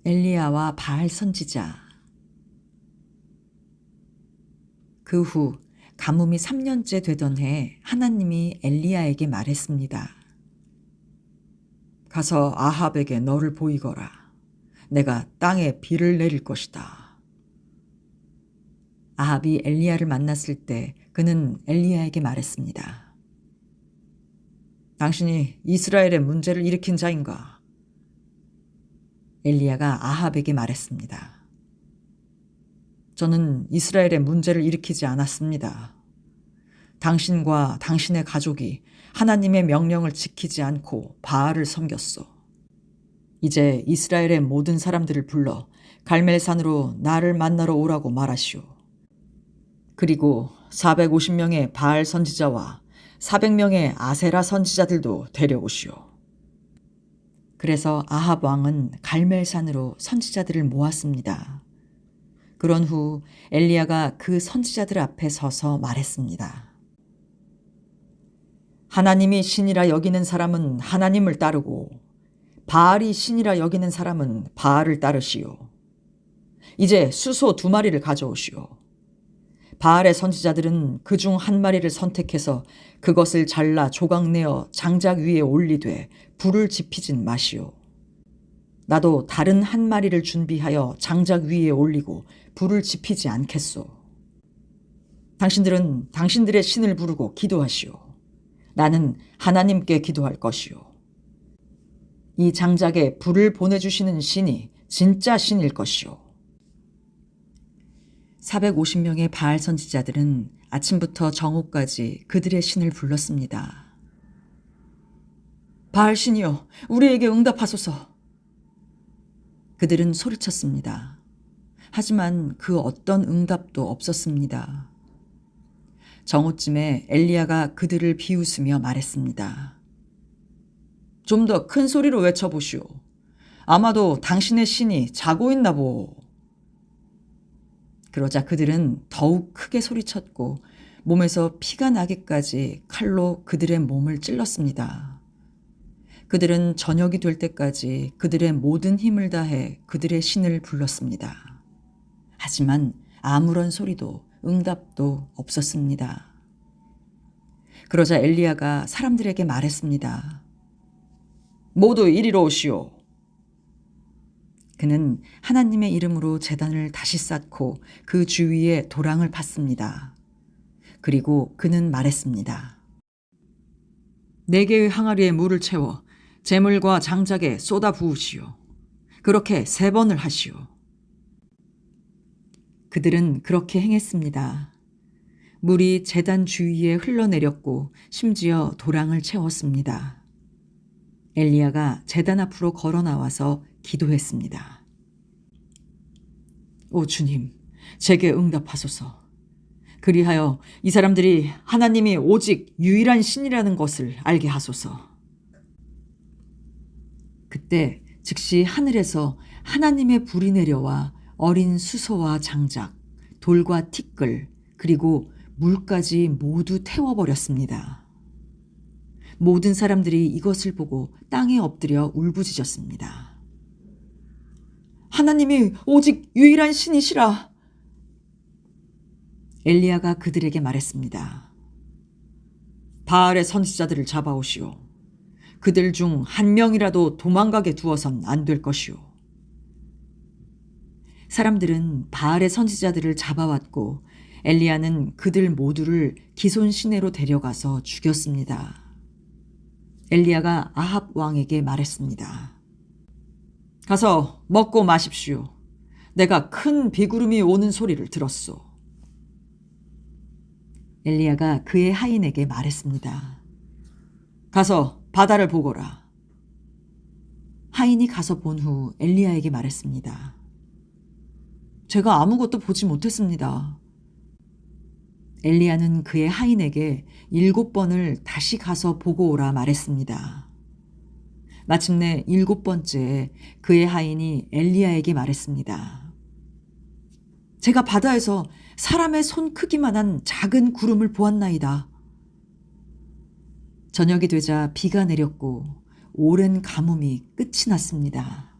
엘리야와 바알 선지자. 그 후 가뭄이 3년째 되던 해 하나님이 엘리야에게 말했습니다. 가서 아합에게 너를 보이거라. 내가 땅에 비를 내릴 것이다. 아합이 엘리야를 만났을 때 그는 엘리야에게 말했습니다. 당신이 이스라엘의 문제를 일으킨 자인가? 엘리야가 아합에게 말했습니다. 저는 이스라엘의 문제를 일으키지 않았습니다. 당신과 당신의 가족이 하나님의 명령을 지키지 않고 바알을 섬겼소. 이제 이스라엘의 모든 사람들을 불러 갈멜산으로 나를 만나러 오라고 말하시오. 그리고 450명의 바알 선지자와 400명의 아세라 선지자들도 데려오시오. 그래서 아합 왕은 갈멜산으로 선지자들을 모았습니다. 그런 후 엘리야가 그 선지자들 앞에 서서 말했습니다. 하나님이 신이라 여기는 사람은 하나님을 따르고 바알이 신이라 여기는 사람은 바알을 따르시오. 이제 수소 2마리를 가져오시오. 바알의 선지자들은 그중 1마리를 선택해서 그것을 잘라 조각내어 장작 위에 올리되 불을 지피진 마시오. 나도 다른 1마리를 준비하여 장작 위에 올리고 불을 지피지 않겠소. 당신들은 당신들의 신을 부르고 기도하시오. 나는 하나님께 기도할 것이오. 이 장작에 불을 보내주시는 신이 진짜 신일 것이오. 450명의 바알 선지자들은 아침부터 정오까지 그들의 신을 불렀습니다. 바알 신이여, 우리에게 응답하소서. 그들은 소리쳤습니다. 하지만 그 어떤 응답도 없었습니다. 정오쯤에 엘리야가 그들을 비웃으며 말했습니다. 좀 더 큰 소리로 외쳐보시오. 아마도 당신의 신이 자고 있나 보. 그러자 그들은 더욱 크게 소리쳤고 몸에서 피가 나기까지 칼로 그들의 몸을 찔렀습니다. 그들은 저녁이 될 때까지 그들의 모든 힘을 다해 그들의 신을 불렀습니다. 하지만 아무런 소리도 응답도 없었습니다. 그러자 엘리야가 사람들에게 말했습니다. 모두 이리로 오시오. 그는 하나님의 이름으로 제단을 다시 쌓고 그 주위에 도랑을 팠습니다. 그리고 그는 말했습니다. 4개의 항아리에 물을 채워 재물과 장작에 쏟아 부으시오. 그렇게 3번을 하시오. 그들은 그렇게 행했습니다. 물이 제단 주위에 흘러내렸고 심지어 도랑을 채웠습니다. 엘리야가 제단 앞으로 걸어 나와서 기도했습니다. 오 주님, 제게 응답하소서. 그리하여 이 사람들이 하나님이 오직 유일한 신이라는 것을 알게 하소서. 그때 즉시 하늘에서 하나님의 불이 내려와 어린 수소와 장작, 돌과 티끌, 그리고 물까지 모두 태워버렸습니다. 모든 사람들이 이것을 보고 땅에 엎드려 울부짖었습니다. 하나님이 오직 유일한 신이시라. 엘리야가 그들에게 말했습니다. 바알의 선지자들을 잡아오시오. 그들 중 1명이라도 도망가게 두어선 안 될 것이오. 사람들은 바알의 선지자들을 잡아왔고 엘리야는 그들 모두를 기손 시내로 데려가서 죽였습니다. 엘리야가 아합 왕에게 말했습니다. 가서 먹고 마십시오. 내가 큰 비구름이 오는 소리를 들었소. 엘리야가 그의 하인에게 말했습니다. 가서 바다를 보거라. 하인이 가서 본 후 엘리야에게 말했습니다. 제가 아무것도 보지 못했습니다. 엘리야는 그의 하인에게 7번을 다시 가서 보고 오라 말했습니다. 마침내 7번째에 그의 하인이 엘리야에게 말했습니다. 제가 바다에서 사람의 손 크기만한 작은 구름을 보았나이다. 저녁이 되자 비가 내렸고 오랜 가뭄이 끝이 났습니다.